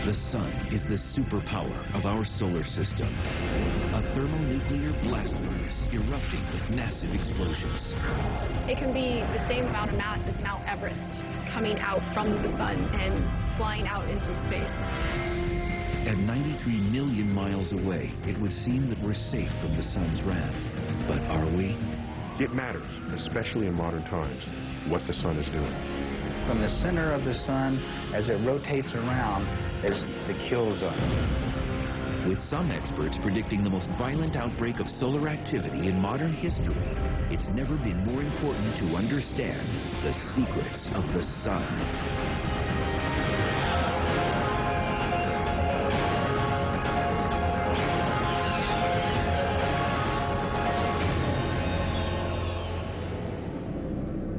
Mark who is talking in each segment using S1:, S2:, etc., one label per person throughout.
S1: The sun is the superpower of our solar system. A thermonuclear blast furnace erupting with massive explosions.
S2: It can be the same amount of mass as Mount Everest coming out from the sun and flying out into space.
S1: At 93 million miles away, it would seem that we're safe from the sun's wrath. But are we?
S3: It matters, especially in modern times, what the sun is doing.
S4: From the center of the sun, as it rotates around, is the kill zone.
S1: With some experts predicting the most violent outbreak of solar activity in modern history, it's never been more important to understand the secrets of the sun.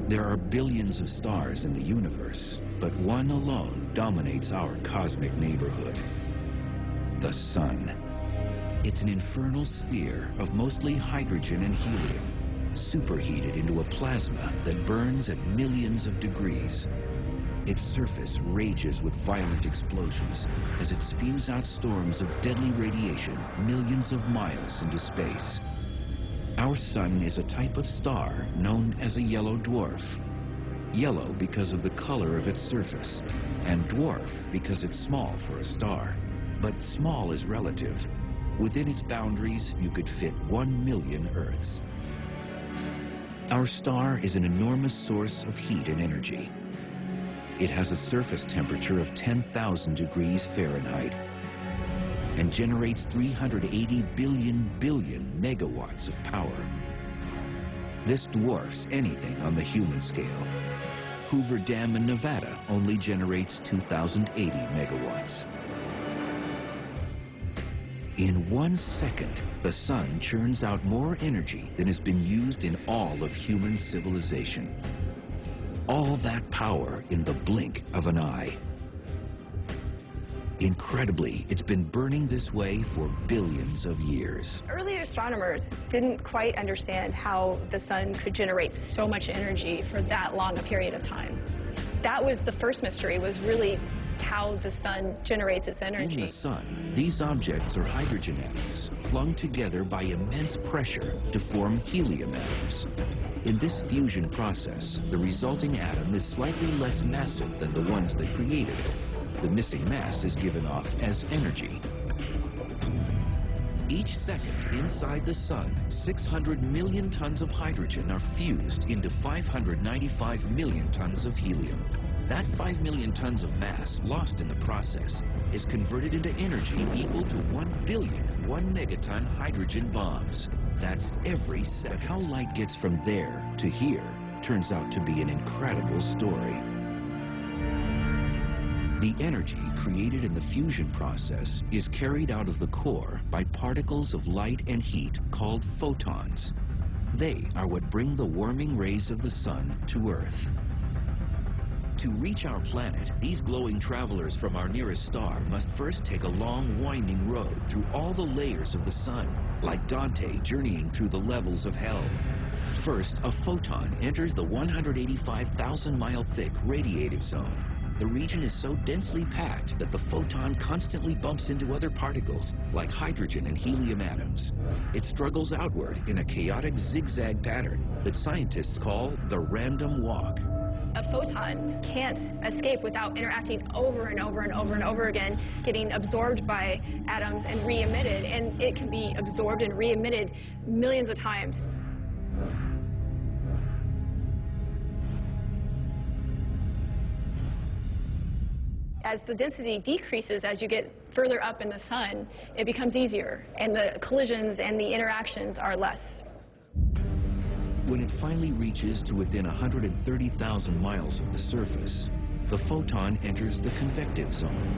S1: There are billions of stars in the universe, but one alone dominates our cosmic neighborhood: the sun. It's an infernal sphere of mostly hydrogen and helium, superheated into a plasma that burns at millions of degrees. Its surface rages with violent explosions as it spews out storms of deadly radiation millions of miles into space. Our sun is a type of star known as a yellow dwarf. Yellow because of the color of its surface, and dwarf because it's small for a star. But small is relative. Within its boundaries, you could fit 1 million Earths. Our star is an enormous source of heat and energy. It has a surface temperature of 10,000 degrees Fahrenheit and generates 380 billion megawatts of power. This dwarfs anything on the human scale. Hoover Dam in Nevada only generates 2,080 megawatts. In 1 second, the sun churns out more energy than has been used in all of human civilization. All that power in the blink of an eye. Incredibly, it's been burning this way for billions of years.
S2: Early astronomers didn't quite understand how the sun could generate so much energy for that long a period of time. That was the first mystery, was really how the sun generates its energy.
S1: In the sun, these objects are hydrogen atoms flung together by immense pressure to form helium atoms. In this fusion process, the resulting atom is slightly less massive than the ones that created it. The missing mass is given off as energy. Each second inside the sun, 600 million tons of hydrogen are fused into 595 million tons of helium. That 5 million tons of mass lost in the process is converted into energy equal to 1 billion 1 megaton hydrogen bombs. That's every second. How light gets from there to here turns out to be an incredible story. The energy created in the fusion process is carried out of the core by particles of light and heat called photons. They are what bring the warming rays of the sun to Earth. To reach our planet, these glowing travelers from our nearest star must first take a long, winding road through all the layers of the sun, like Dante journeying through the levels of hell. First, a photon enters the 185,000-mile-thick radiative zone. The region is so densely packed that the photon constantly bumps into other particles, like hydrogen and helium atoms. It struggles outward in a chaotic zigzag pattern that scientists call the random walk.
S2: A photon can't escape without interacting over and over and over and over again, getting absorbed by atoms and re-emitted, and it can be absorbed and re-emitted millions of times. As the density decreases, as you get further up in the sun, it becomes easier, and the collisions and the interactions are less.
S1: When it finally reaches to within 130,000 miles of the surface, the photon enters the convective zone,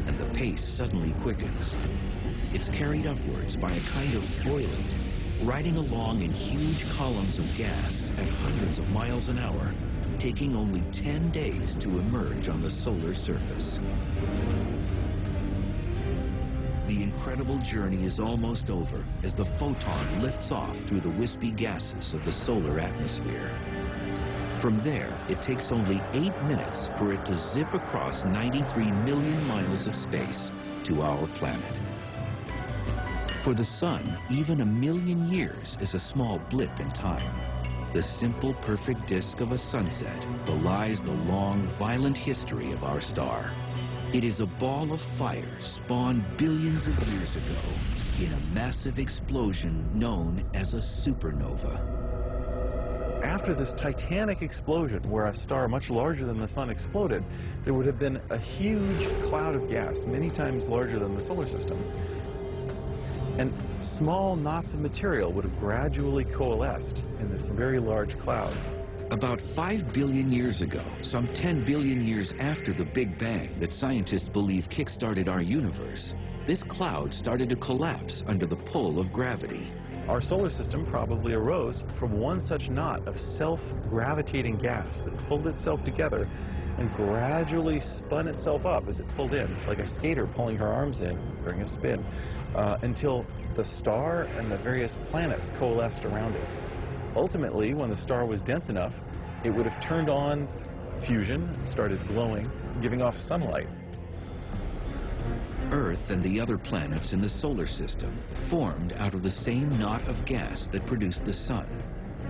S1: and the pace suddenly quickens. It's carried upwards by a kind of boiling, riding along in huge columns of gas at hundreds of miles an hour, taking only 10 days to emerge on the solar surface. The incredible journey is almost over as the photon lifts off through the wispy gases of the solar atmosphere. From there, it takes only 8 minutes for it to zip across 93 million miles of space to our planet. For the sun, even 1 million years is a small blip in time. The simple, perfect disk of a sunset belies the long, violent history of our star. It is a ball of fire spawned billions of years ago in a massive explosion known as a supernova.
S5: After this titanic explosion, where a star much larger than the sun exploded, there would have been a huge cloud of gas, many times larger than the solar system. And small knots of material would have gradually coalesced in this very large cloud.
S1: About 5 billion years ago, some 10 billion years after the Big Bang that scientists believe kick-started our universe, this cloud started to collapse under the pull of gravity.
S5: Our solar system probably arose from one such knot of self-gravitating gas that pulled itself together and gradually spun itself up as it pulled in, like a skater pulling her arms in during a spin, until the star and the various planets coalesced around it. Ultimately, when the star was dense enough, it would have turned on fusion and started glowing, giving off sunlight.
S1: Earth and the other planets in the solar system formed out of the same knot of gas that produced the sun.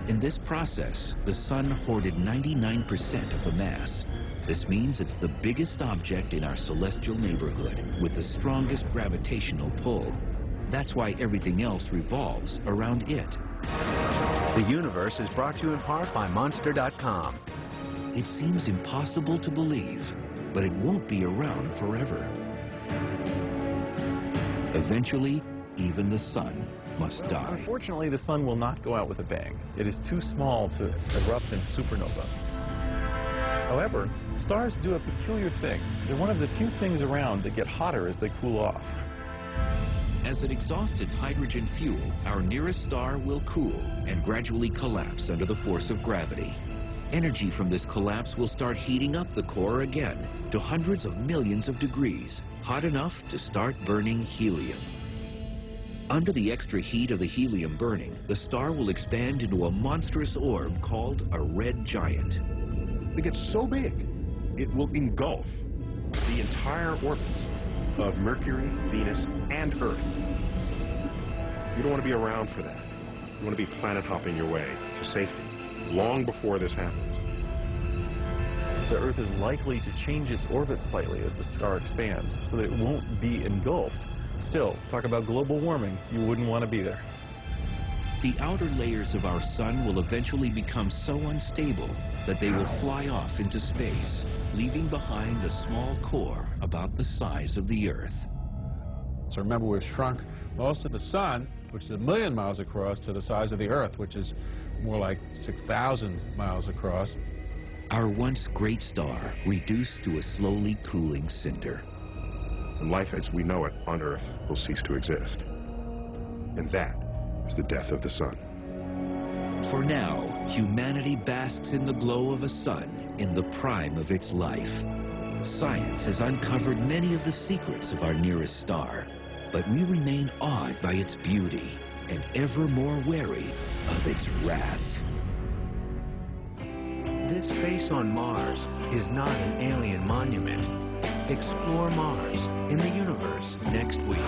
S1: In this process, the sun hoarded 99% of the mass. This means it's the biggest object in our celestial neighborhood with the strongest gravitational pull. That's why everything else revolves around it.
S6: The universe is brought to you in part by Monster.com.
S1: It seems impossible to believe, but it won't be around forever. Eventually, even the sun must die.
S5: Unfortunately, the sun will not go out with a bang. It is too small to erupt in supernova. However, stars do a peculiar thing. They're one of the few things around that get hotter as they cool off.
S1: As it exhausts its hydrogen fuel, our nearest star will cool and gradually collapse under the force of gravity. Energy from this collapse will start heating up the core again to hundreds of millions of degrees, hot enough to start burning helium. Under the extra heat of the helium burning, the star will expand into a monstrous orb called a red giant.
S3: It gets so big, it will engulf the entire orbits of Mercury, Venus, and Earth. You don't want to be around for that. You want to be planet hopping your way to safety long before this happens.
S5: The Earth is likely to change its orbit slightly as the star expands so that it won't be engulfed. Still, talk about global warming, you wouldn't want to be there.
S1: The outer layers of our sun will eventually become so unstable that they will fly off into space, leaving behind a small core about the size of the Earth.
S7: So remember, we've shrunk most of the sun, which is 1 million miles across, to the size of the Earth, which is more like 6,000 miles across.
S1: Our once great star reduced to a slowly cooling cinder.
S3: And life as we know it on Earth will cease to exist. And that is the death of the sun.
S1: For now, humanity basks in the glow of a sun in the prime of its life. Science has uncovered many of the secrets of our nearest star, but we remain awed by its beauty and ever more wary of its wrath.
S6: This face on Mars is not an alien monument. Explore Mars in the universe next week.